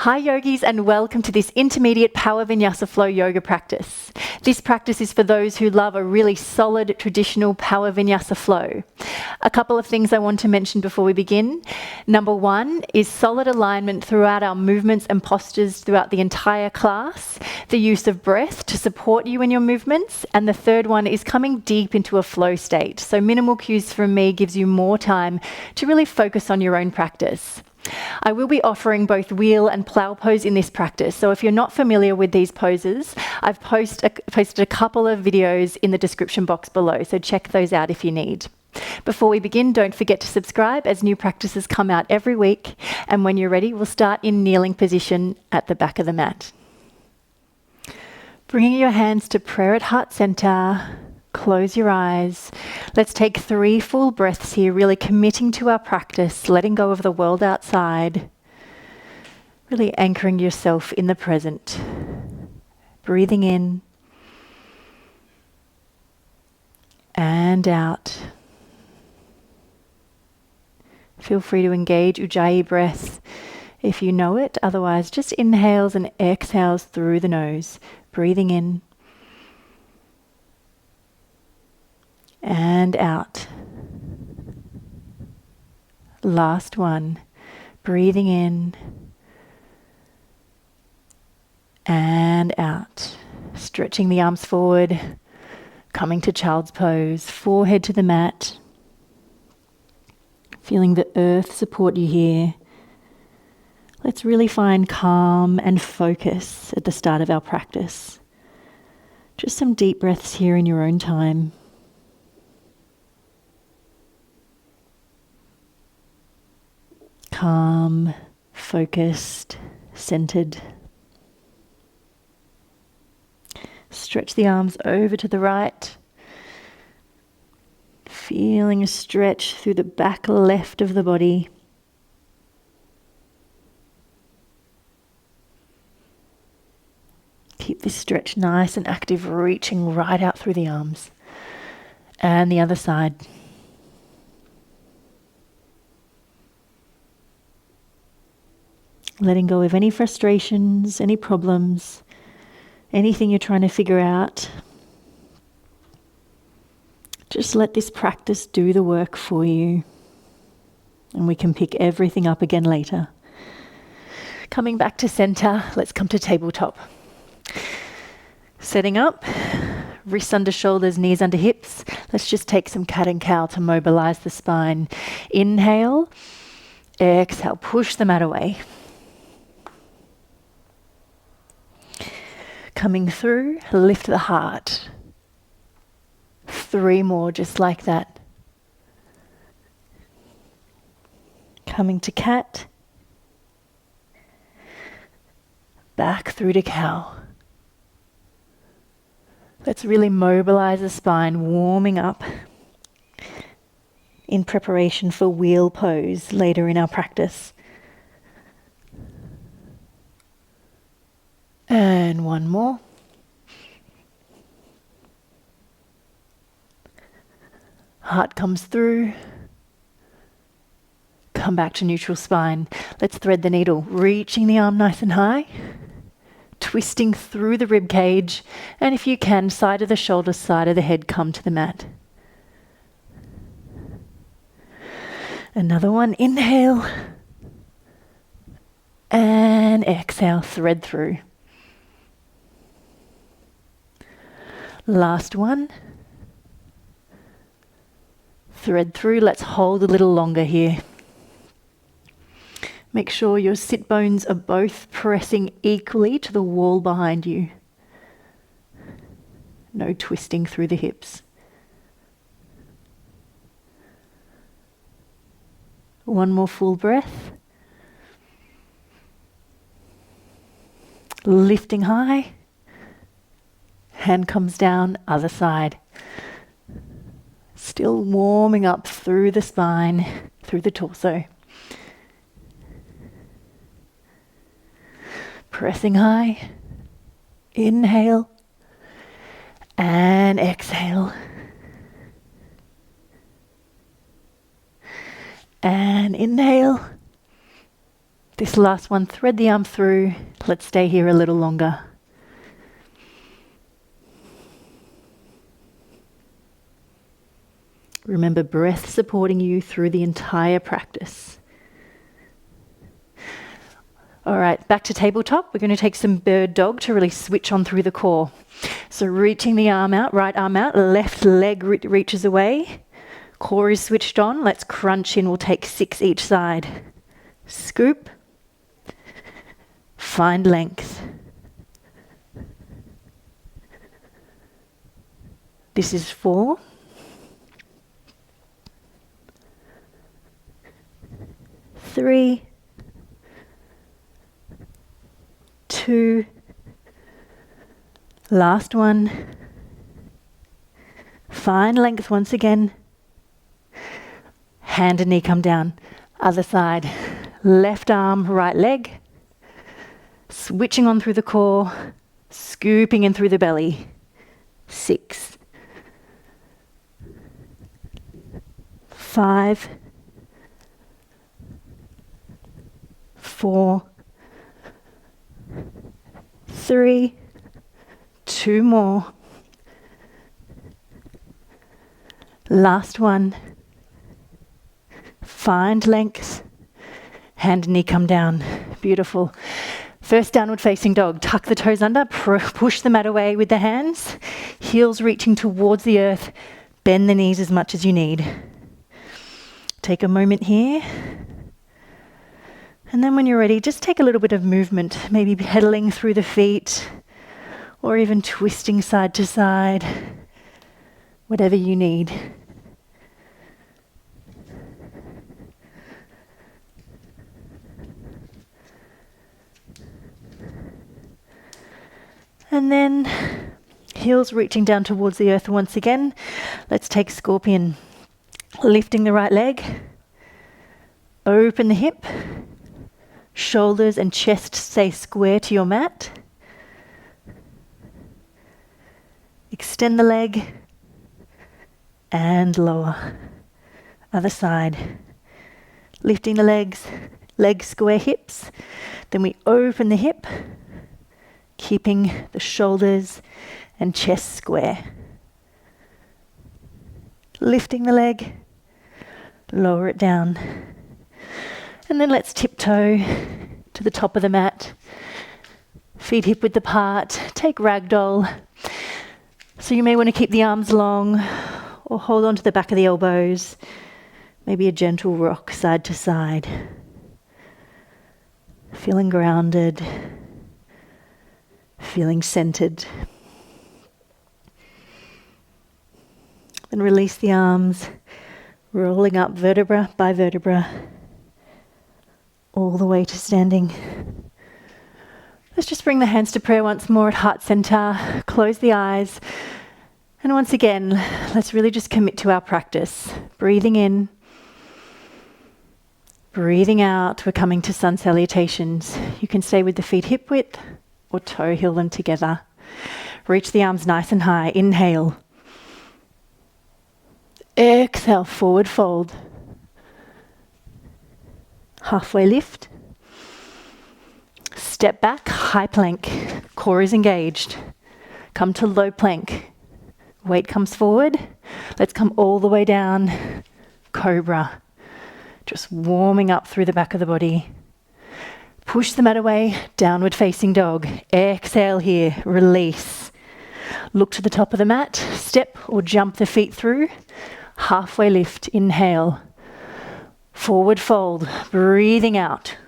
Hi yogis, and welcome to this intermediate power vinyasa flow yoga practice. This practice is for those who love a really solid traditional power vinyasa flow. A couple of things I want to mention before we begin. Number one is solid alignment throughout our movements and postures throughout the entire class, the use of breath to support you in your movements, and the third one is coming deep into a flow state. So minimal cues from me gives you more time to really focus on your own practice. I will be offering both wheel and plough pose in this practice, so if you're not familiar with these poses, I've posted a couple of videos in the description box below, so check those out if you need. Before we begin, don't forget to subscribe as new practices come out every week, and when you're ready, we'll start in kneeling position at the back of the mat. Bringing your hands to prayer at heart center. Close your eyes. Let's take 3 full breaths here, really committing to our practice, letting go of the world outside, really anchoring yourself in the present. Breathing in and out. Feel free to engage Ujjayi breath if you know it, otherwise just inhales and exhales through the nose. Breathing in and out. Last one. Breathing in and out. Stretching the arms forward, coming to child's pose, forehead to the mat. Feeling the earth support you here. Let's really find calm and focus at the start of our practice. Just some deep breaths here in your own time. Calm, focused, centered. Stretch the arms over to the right. Feeling a stretch through the back left of the body. Keep this stretch nice and active, reaching right out through the arms. And the other side. Letting go of any frustrations, any problems, anything you're trying to figure out. Just let this practice do the work for you. And we can pick everything up again later. Coming back to center, let's come to tabletop. Setting up, wrists under shoulders, knees under hips. Let's just take some cat and cow to mobilize the spine. Inhale, exhale, push the mat away. Coming through, lift the heart. 3 more, just like that. Coming to cat. Back through to cow. Let's really mobilize the spine, warming up in preparation for wheel pose later in our practice. And 1 more. Heart comes through. Come back to neutral spine. Let's thread the needle, reaching the arm nice and high. Twisting through the rib cage. And if you can, side of the shoulder, side of the head, come to the mat. Another one. Inhale. And exhale, thread through. Last one. Thread through. Let's hold a little longer here. Make sure your sit bones are both pressing equally to the wall behind you. No twisting through the hips. 1 more full breath. Lifting high. Hand comes down, other side. Still warming up through the spine, through the torso. Pressing high. Inhale. And exhale. And inhale. This last one, thread the arm through. Let's stay here a little longer. Remember, breath supporting you through the entire practice. All right, back to tabletop. We're going to take some bird dog to really switch on through the core. So reaching the arm out, right arm out, left leg reaches away. Core is switched on. Let's crunch in. We'll take 6 each side. Scoop. Find length. This is 4. 3, 2, last one. Find length once again. Hand and knee come down. Other side. Left arm, right leg. Switching on through the core. Scooping in through the belly. 6, 5, 4, 3, 2 more. Last one. Find length. Hand and knee come down. Beautiful. First downward facing dog. Tuck the toes under. Push the mat away with the hands. Heels reaching towards the earth. Bend the knees as much as you need. Take a moment here. And then when you're ready, just take a little bit of movement. Maybe pedaling through the feet or even twisting side to side. Whatever you need. And then heels reaching down towards the earth once again. Let's take scorpion. Lifting the right leg. Open the hip. Shoulders and chest stay square to your mat. Extend the leg. And lower. Other side. Lifting the legs. Legs square hips. Then we open the hip. Keeping the shoulders and chest square. Lifting the leg, lower it down. And then let's tiptoe to the top of the mat. Feet hip width apart, take ragdoll. So you may want to keep the arms long or hold on to the back of the elbows. Maybe a gentle rock side to side. Feeling grounded. Feeling centered. Then release the arms, rolling up vertebra by vertebra, all the way to standing. Let's just bring the hands to prayer once more at heart center. Close the eyes. And once again, let's really just commit to our practice. Breathing in, breathing out. We're coming to sun salutations. You can stay with the feet hip width or toe heel them together. Reach the arms nice and high. Inhale. Exhale, forward fold. Halfway lift. Step back, high plank. Core is engaged. Come to low plank. Weight comes forward. Let's come all the way down. Cobra. Just warming up through the back of the body. Push the mat away, downward facing dog. Exhale here, release. Look to the top of the mat, step or jump the feet through. Halfway lift, inhale. Forward fold, breathing out.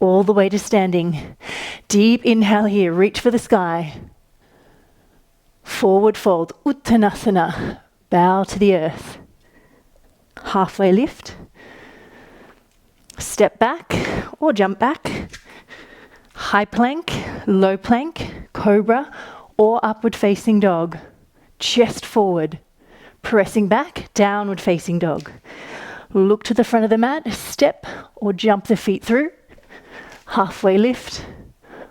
All the way to standing. Deep inhale here, reach for the sky. Forward fold, Uttanasana, bow to the earth. Halfway lift. Step back or jump back. High plank, low plank, cobra, or upward facing dog. Chest forward. Pressing back, downward facing dog. Look to the front of the mat, step or jump the feet through. Halfway lift,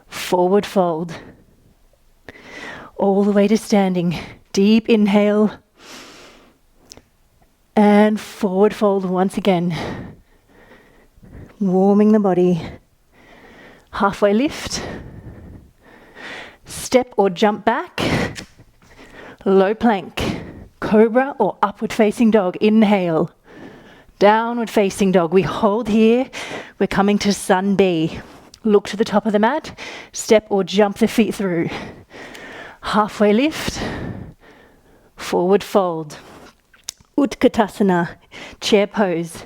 forward fold. All the way to standing. Deep inhale. And forward fold once again. warming the body. Halfway lift. Step or jump back. Low plank. Cobra or upward facing dog. Inhale. Downward facing dog. We hold here. We're coming to sun B. Look to the top of the mat. Step or jump the feet through. Halfway lift. Forward fold. Utkatasana. Chair pose.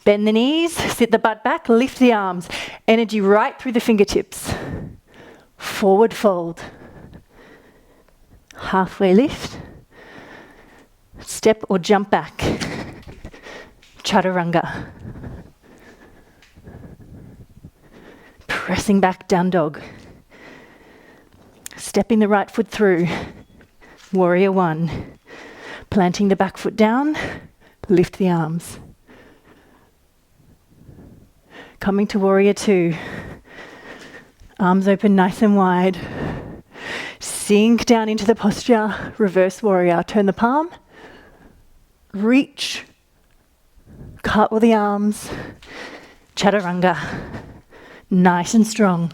Bend the knees. Sit the butt back. Lift the arms. Energy right through the fingertips. Forward fold. Halfway lift. Step or jump back. Chaturanga. Pressing back, down dog. Stepping the right foot through. Warrior one. Planting the back foot down. Lift the arms. Coming to warrior two. Arms open nice and wide. Sink down into the posture. Reverse warrior. Turn the palm. Reach. Cartwheel the arms. Chaturanga. Nice and strong.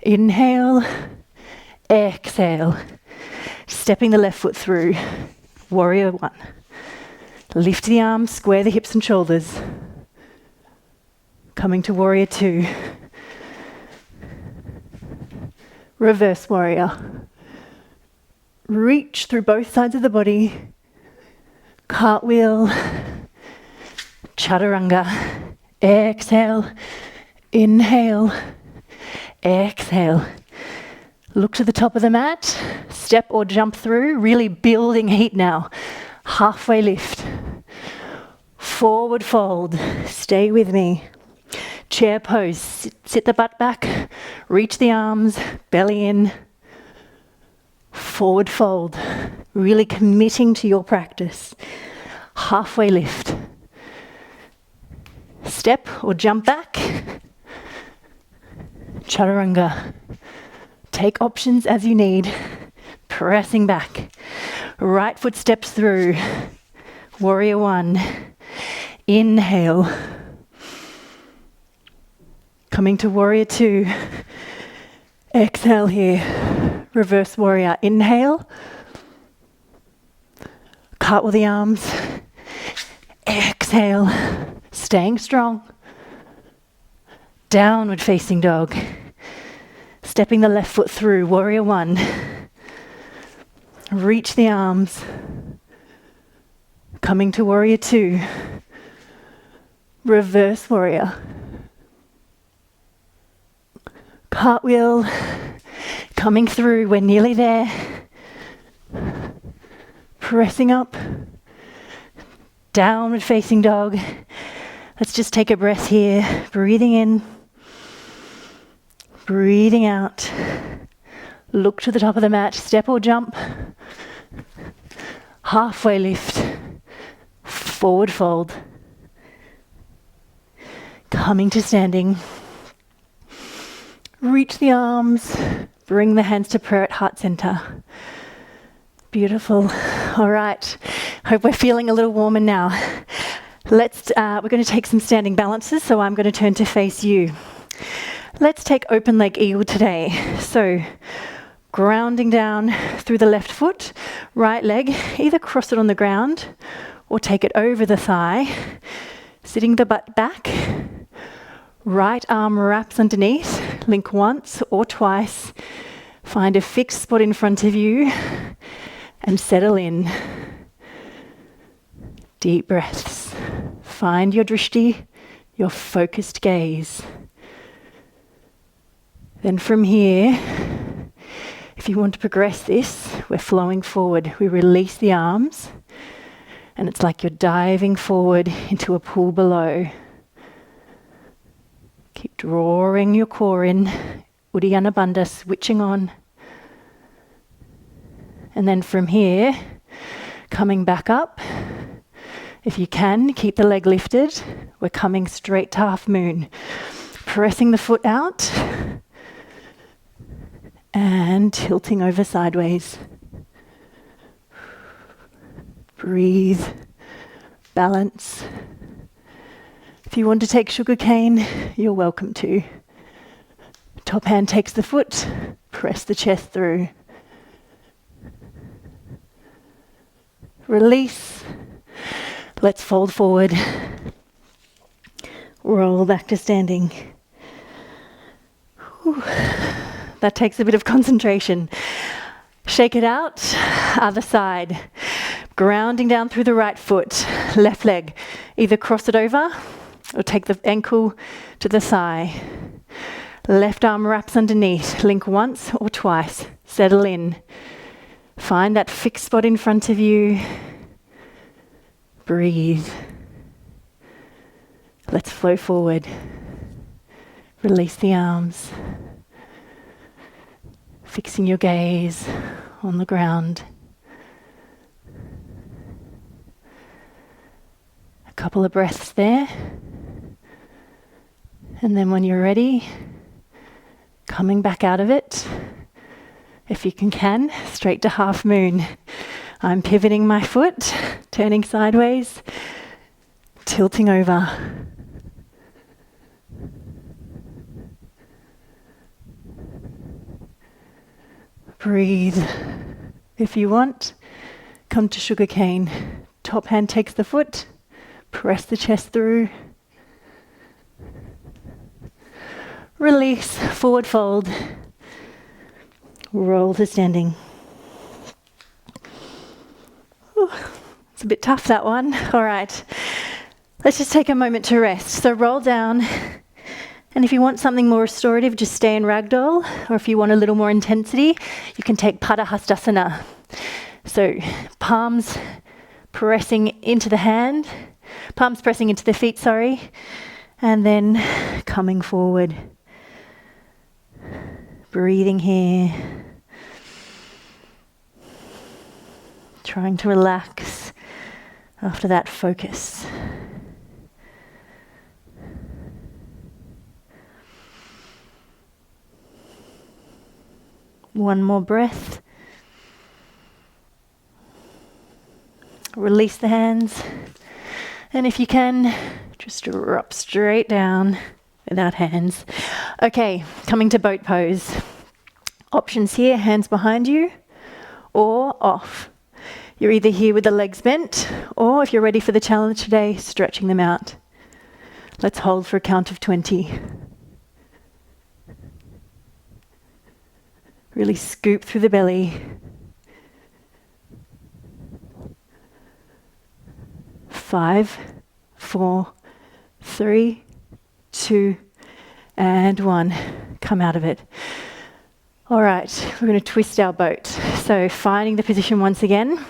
Inhale. Exhale. Stepping the left foot through. Warrior one. Lift the arms. Square the hips and shoulders. Coming to warrior two. Reverse warrior. Reach through both sides of the body. Cartwheel. Chaturanga. Exhale. Inhale. Exhale. Look to the top of the mat. Step or jump through. Really building heat now. Halfway lift. Forward fold. Stay with me. Chair pose. Sit the butt back. Reach the arms. Belly in. Forward fold. Really committing to your practice. Halfway lift. Step or jump back. Chaturanga. Take options as you need. Pressing back. Right foot steps through. Warrior one. Inhale. Coming to warrior two. Exhale here. Reverse warrior. Inhale. Cartwheel the arms. Exhale. Staying strong. Downward facing dog. Stepping the left foot through. Warrior one. Reach the arms. Coming to warrior two. Reverse warrior. Cartwheel. Coming through. We're nearly there. Pressing up. Downward facing dog. Let's just take a breath here. Breathing in. Breathing out. Look to the top of the mat. Step or jump. Halfway lift. Forward fold. Coming to standing. Reach the arms. Bring the hands to prayer at heart center. Beautiful. All right. Hope we're feeling a little warmer now. We're going to take some standing balances, so I'm going to turn to face you. Let's take open leg eagle today. So grounding down through the left foot, right leg, either cross it on the ground or take it over the thigh, sitting the butt back, right arm wraps underneath, link once or twice, find a fixed spot in front of you and settle in. Deep breaths. Find your drishti, your focused gaze. Then from here, if you want to progress this, we're flowing forward. We release the arms, and it's like you're diving forward into a pool below. Keep drawing your core in, Uddiyana Bandha, switching on. And then from here, coming back up. If you can, keep the leg lifted. We're coming straight to half moon. Pressing the foot out. And tilting over sideways. Breathe. Balance. If you want to take sugar cane, you're welcome to. Top hand takes the foot, press the chest through. Release. Let's fold forward. Roll back to standing. Whew. That takes a bit of concentration. Shake it out, other side. Grounding down through the right foot, left leg. Either cross it over or take the ankle to the thigh. Left arm wraps underneath. Link once or twice. Settle in. Find that fixed spot in front of you. Breathe. Let's flow forward. Release the arms. Fixing your gaze on the ground. A couple of breaths there. And then when you're ready, coming back out of it, if you can, straight to half moon. I'm pivoting my foot, turning sideways, tilting over. Breathe. If you want, come to sugar cane. Top hand takes the foot, press the chest through. Release, forward fold. Roll to standing. Ooh, it's a bit tough, that one. All right, let's just take a moment to rest. So roll down, and if you want something more restorative, just stay in ragdoll, or if you want a little more intensity, you can take Padahastasana. So palms pressing into the hand, palms pressing into the feet, sorry, and then coming forward. Breathing here. Trying to relax after that focus. One more breath. Release the hands. And if you can, just drop straight down without hands. Okay, coming to boat pose. Options here, hands behind you or off. You're either here with the legs bent, or if you're ready for the challenge today, stretching them out. Let's hold for a count of 20. Really scoop through the belly. 5, 4, 3, 2, and 1. Come out of it. All right, we're going to twist our boat. So finding the position once again.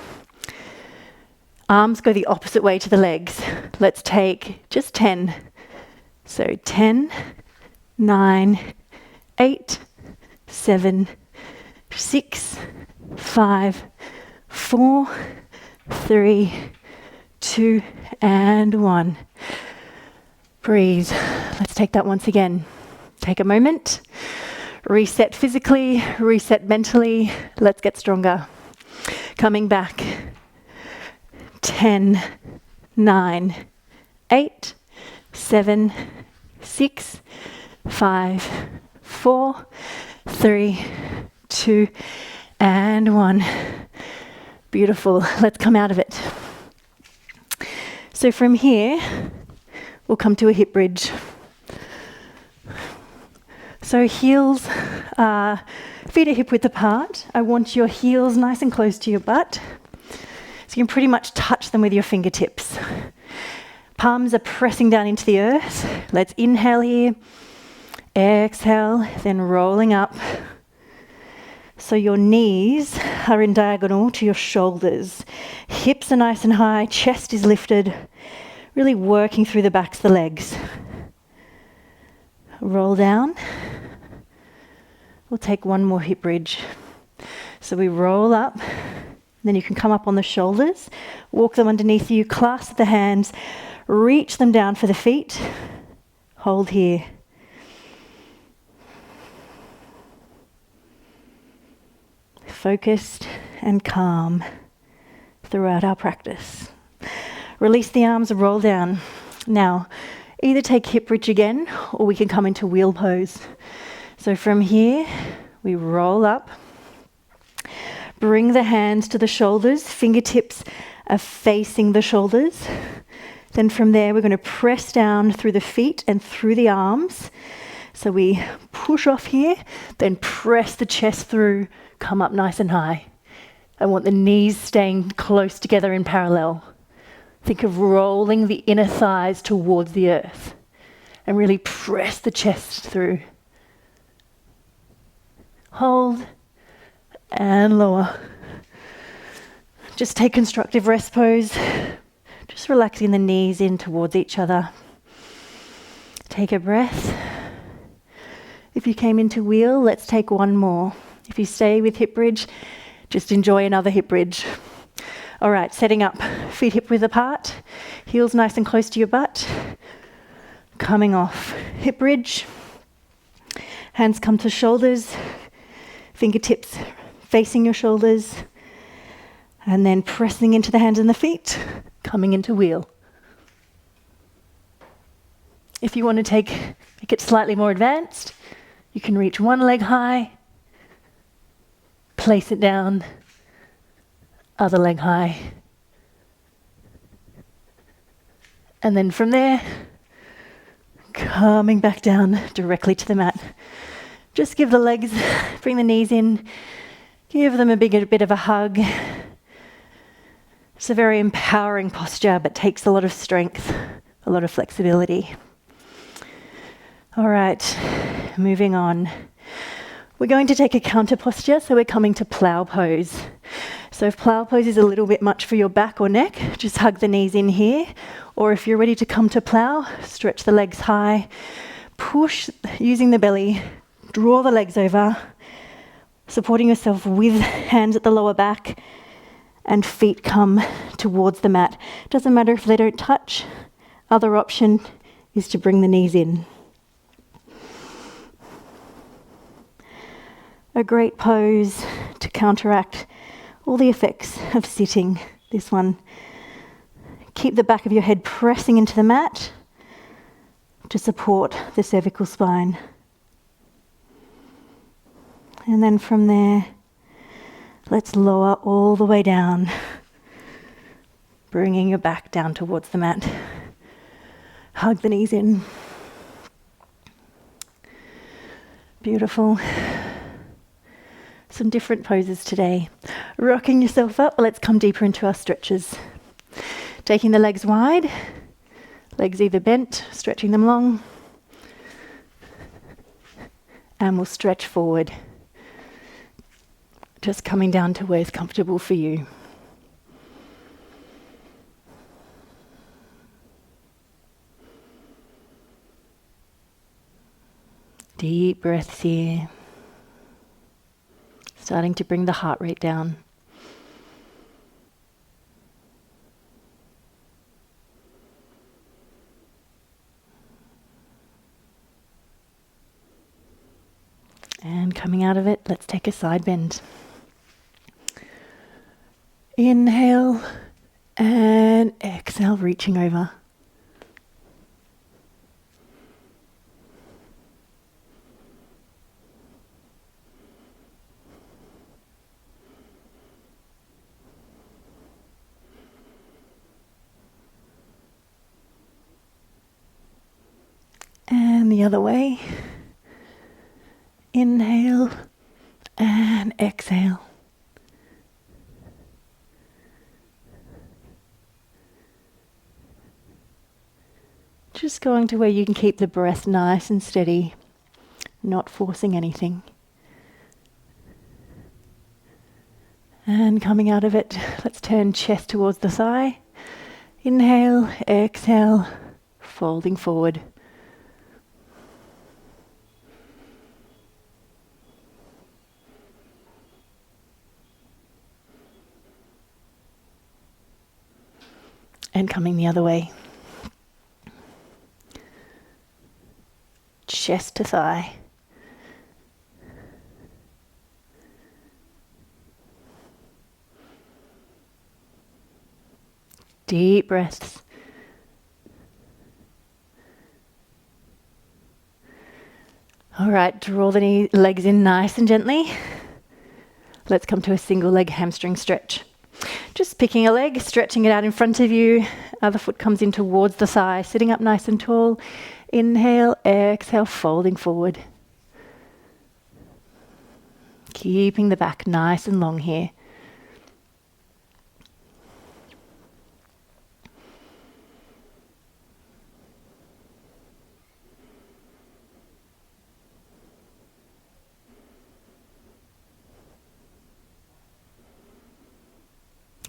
Arms go the opposite way to the legs. Let's take just 10. So 10, 9, 8, 7, 6, 5, 4, 3, 2, and 1. Breathe. Let's take that once again. Take a moment. Reset physically, reset mentally. Let's get stronger. Coming back. 10, 9, 8, 7, 6, 5, 4, 3, 2, and 1. Beautiful. Let's come out of it. So from here, we'll come to a hip bridge. So heels, feet are hip width apart. I want your heels nice and close to your butt. So you can pretty much touch them with your fingertips. Palms are pressing down into the earth. Let's inhale here. Exhale, then rolling up. So your knees are in diagonal to your shoulders. Hips are nice and high, chest is lifted. Really working through the backs of the legs. Roll down. We'll take one more hip bridge. So we roll up, then you can come up on the shoulders, walk them underneath you, clasp the hands, reach them down for the feet, hold here. Focused and calm throughout our practice. Release the arms, roll down. Now, Either take hip bridge again, or we can come into wheel pose. So from here, we roll up. Bring the hands to the shoulders, fingertips are facing the shoulders. Then from there, we're going to press down through the feet and through the arms. So we push off here, then press the chest through, come up nice and high. I want the knees staying close together in parallel. Think of rolling the inner thighs towards the earth and really press the chest through. Hold and lower. Just take constructive rest pose. Just relaxing the knees in towards each other. Take a breath. If you came into wheel, let's take one more. If you stay with hip bridge, just enjoy another hip bridge. All right, setting up, feet hip width apart, heels nice and close to your butt. Coming off, hip bridge. Hands come to shoulders, fingertips facing your shoulders. And then pressing into the hands and the feet, coming into wheel. If you want to make it slightly more advanced, you can reach one leg high, place it down, other leg high. And then from there, coming back down directly to the mat. Just give the legs, bring the knees in, give them a bit of a hug. It's a very empowering posture, but takes a lot of strength, a lot of flexibility. All right, moving on. We're going to take a counter posture, so we're coming to plough pose. So if plough pose is a little bit much for your back or neck, just hug the knees in here. Or if you're ready to come to plough, stretch the legs high, push using the belly, draw the legs over, supporting yourself with hands at the lower back, and feet come towards the mat. Doesn't matter if they don't touch. Other option is to bring the knees in. A great pose to counteract all the effects of sitting. This one. Keep the back of your head pressing into the mat to support the cervical spine. And then from there, let's lower all the way down, bringing your back down towards the mat. Hug the knees in. Beautiful. Some different poses today. Rocking yourself up, let's come deeper into our stretches. Taking the legs wide, legs either bent, stretching them long, and we'll stretch forward. Just coming down to where it's comfortable for you. Deep breaths here. Starting to bring the heart rate down. And coming out of it, let's take a side bend. Inhale and exhale, reaching over. And the other way. Inhale and exhale. Just going to where you can keep the breath nice and steady, not forcing anything. And coming out of it, let's turn chest towards the thigh. Inhale, exhale, folding forward. And coming the other way. Chest to thigh. Deep breaths. All right, draw the legs in nice and gently. Let's come to a single leg hamstring stretch. Just picking a leg, stretching it out in front of you. Other foot comes in towards the thigh, sitting up nice and tall. Inhale, exhale, folding forward. Keeping the back nice and long here.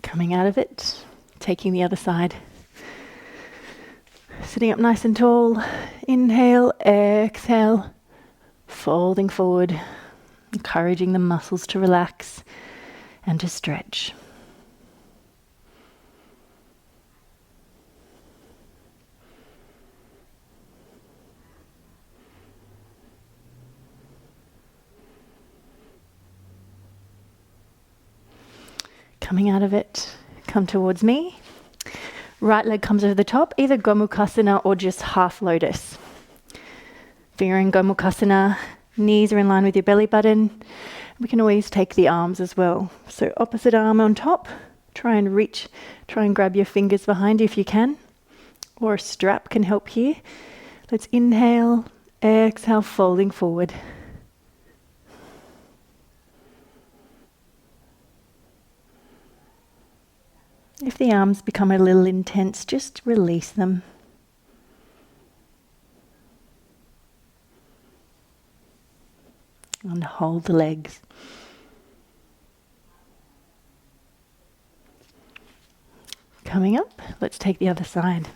Coming out of it, taking the other side. Sitting up nice and tall. Inhale, exhale, folding forward, encouraging the muscles to relax and to stretch. Coming out of it, come towards me. Right leg comes over the top, either Gomukhasana or just half lotus. If you're in Gomukhasana, knees are in line with your belly button. We can always take the arms as well. So opposite arm on top, try and reach, try and grab your fingers behind you if you can. Or a strap can help here. Let's inhale, exhale, folding forward. If the arms become a little intense, just release them. And hold the legs. Coming up, let's take the other side.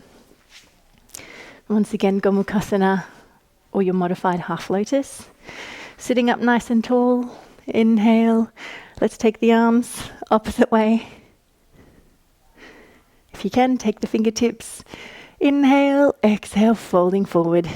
Once again, Gomukhasana or your modified half lotus. Sitting up nice and tall. Inhale. Let's take the arms opposite way. If you can, take the fingertips. Inhale, exhale, folding forward.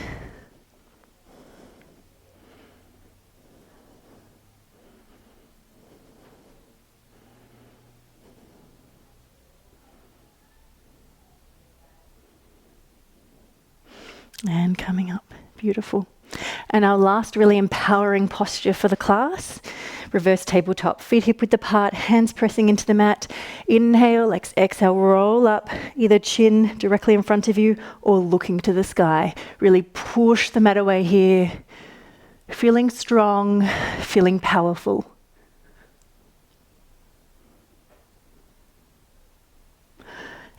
And coming up. Beautiful. And our last really empowering posture for the class, reverse tabletop. Feet hip width apart, hands pressing into the mat. Inhale, exhale, roll up, either chin directly in front of you or looking to the sky. Really push the mat away here. Feeling strong, feeling powerful.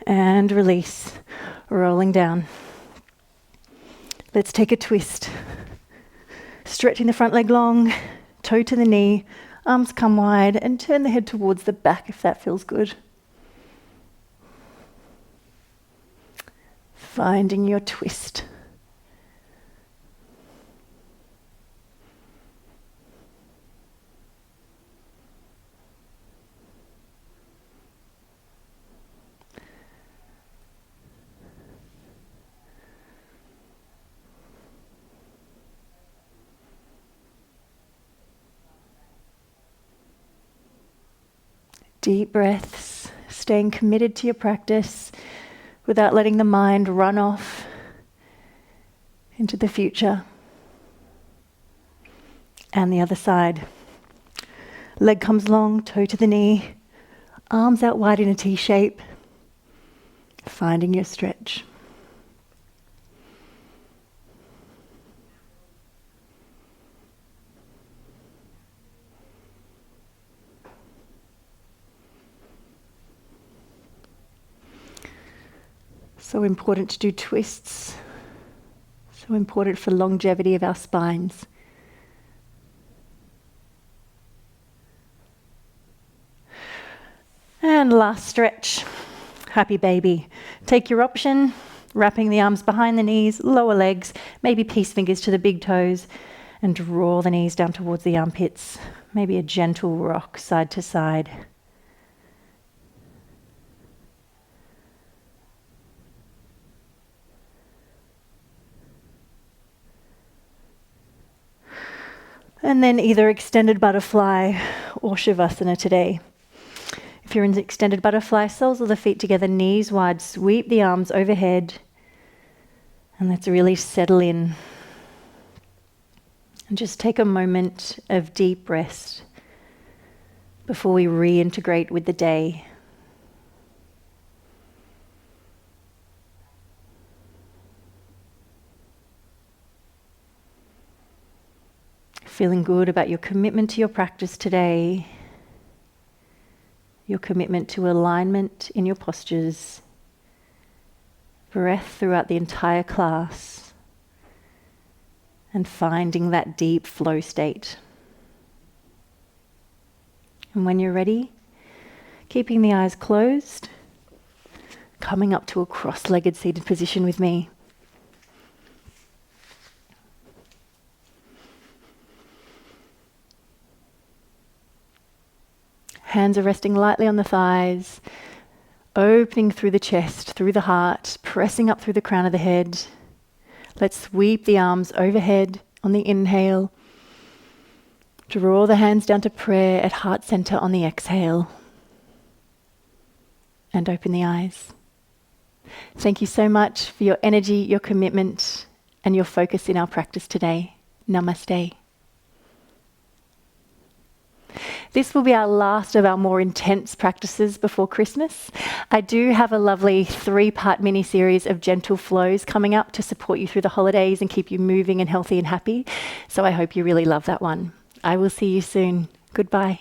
And release, rolling down. Let's take a twist. Stretching the front leg long, toe to the knee, arms come wide, and turn the head towards the back if that feels good. Finding your twist. Deep breaths, staying committed to your practice without letting the mind run off into the future. And the other side. Leg comes long, toe to the knee, arms out wide in a T shape, finding your stretch. So important to do twists. So important for longevity of our spines. And last stretch. Happy baby. Take your option, wrapping the arms behind the knees, lower legs, maybe peace fingers to the big toes, and draw the knees down towards the armpits. Maybe a gentle rock side to side. And then either extended butterfly or Shavasana today. If you're in extended butterfly, soles of the feet together, knees wide, sweep the arms overhead. And let's really settle in. And just take a moment of deep rest before we reintegrate with the day. Feeling good about your commitment to your practice today, your commitment to alignment in your postures, breath throughout the entire class, and finding that deep flow state. And when you're ready, keeping the eyes closed, coming up to a cross-legged seated position with me. Hands are resting lightly on the thighs, opening through the chest, through the heart, pressing up through the crown of the head. Let's sweep the arms overhead on the inhale. Draw the hands down to prayer at heart center on the exhale. And open the eyes. Thank you so much for your energy, your commitment, and your focus in our practice today. Namaste. This will be our last of our more intense practices before Christmas. I do have a lovely 3-part mini-series of gentle flows coming up to support you through the holidays and keep you moving and healthy and happy. So I hope you really love that one. I will see you soon. Goodbye.